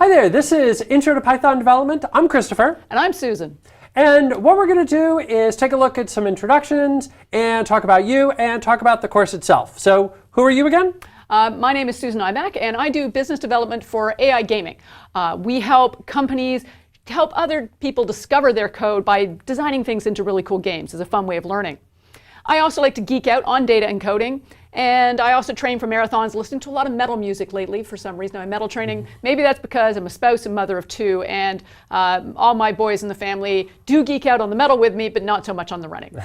Hi there, this is Intro to Python Development. I'm Christopher. And I'm Susan. And what we're going to do is take a look at some introductions and talk about you and talk about the course itself. So who are you again? My name is Susan Iback, and I do business development for AI gaming. We help companies help other people discover their code by designing things into really cool games. It's a fun way of learning. I also like to geek out on data and coding, and I also train for marathons, listening to a lot of metal music lately for some reason. I'm metal training. Maybe that's because I'm a spouse and mother of two, and all my boys in the family do geek out on the metal with me, but not so much on the running.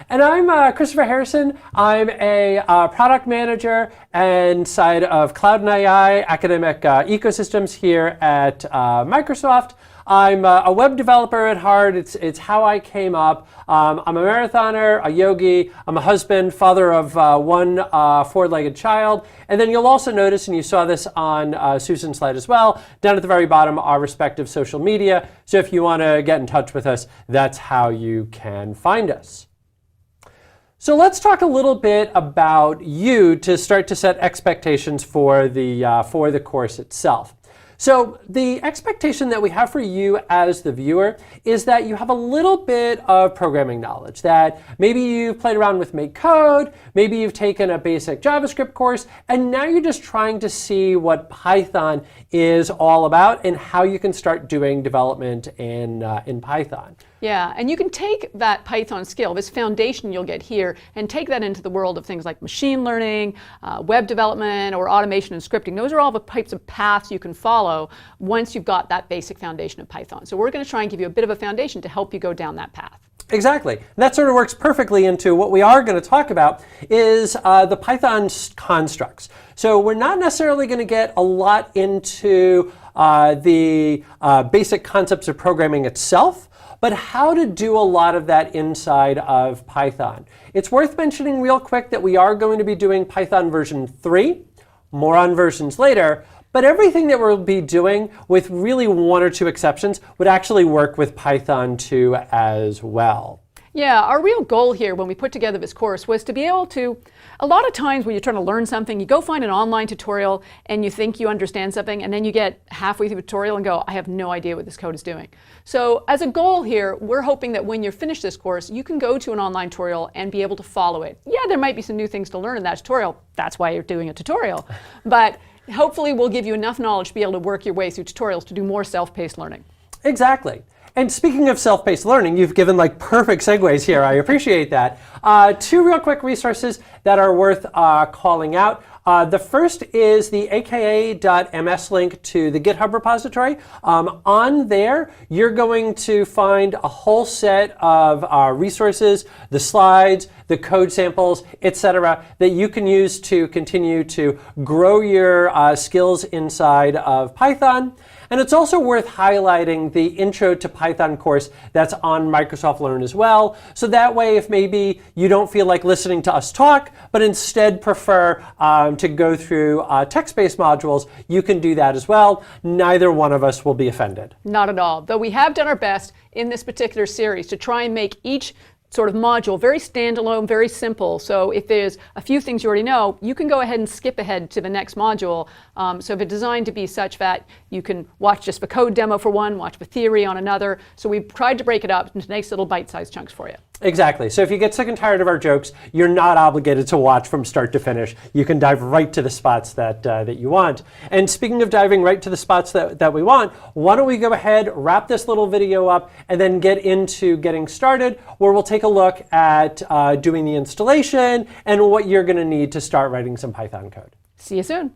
And I'm Christopher Harrison. I'm a product manager inside of Cloud and AI academic ecosystems here at Microsoft. I'm a web developer at heart. It's how I came up. I'm a marathoner, a yogi. I'm a husband, father of one four-legged child. And then you'll also notice, and you saw this on Susan's slide as well, down at the very bottom, our respective social media. So if you want to get in touch with us, that's how you can find us. So let's talk a little bit about you to start to set expectations for the course itself. So the expectation that we have for you as the viewer is that you have a little bit of programming knowledge, that maybe you've played around with MakeCode, maybe you've taken a basic JavaScript course, and now you're just trying to see what Python is all about and how you can start doing development in Python. Yeah, and you can take that Python skill, this foundation you'll get here, and take that into the world of things like machine learning, web development, or automation and scripting. Those are all the types of paths you can follow once you've got that basic foundation of Python. So we're going to try and give you a bit of a foundation to help you go down that path. Exactly. And that sort of works perfectly into what we are going to talk about is the Python constructs. So we're not necessarily going to get a lot into the basic concepts of programming itself, but how to do a lot of that inside of Python. It's worth mentioning real quick that we are going to be doing Python version 3, more on versions later, but everything that we'll be doing, with really one or two exceptions, would actually work with Python 2 as well. Yeah, our real goal here when we put together this course was to be able to, a lot of times when you're trying to learn something, you go find an online tutorial and you think you understand something, and then you get halfway through the tutorial and go, I have no idea what this code is doing. So as a goal here, we're hoping that when you're finished this course, you can go to an online tutorial and be able to follow it. Yeah, there might be some new things to learn in that tutorial. That's why you're doing a tutorial. But hopefully we'll give you enough knowledge to be able to work your way through tutorials to do more self-paced learning. Exactly. And speaking of self-paced learning, you've given like perfect segues here. I appreciate that. Two real quick resources that are worth calling out. The first is the aka.ms link to the GitHub repository. On there, you're going to find a whole set of resources, the slides, the code samples, etc., that you can use to continue to grow your skills inside of Python. And it's also worth highlighting the Intro to Python course that's on Microsoft Learn as well. So that way, if maybe you don't feel like listening to us talk, but instead prefer to go through text-based modules, you can do that as well. Neither one of us will be offended. Not at all. Though we have done our best in this particular series to try and make each sort of module very standalone, very simple. So if there's a few things you already know, you can go ahead and skip ahead to the next module. So they're designed to be such that you can watch just the code demo for one, watch the theory on another. So we've tried to break it up into nice little bite-sized chunks for you. Exactly. So if you get sick and tired of our jokes, you're not obligated to watch from start to finish. You can dive right to the spots that you want. And speaking of diving right to the spots that we want, why don't we go ahead, wrap this little video up, and then get into getting started, where we'll take a look at doing the installation and what you're going to need to start writing some Python code. See you soon.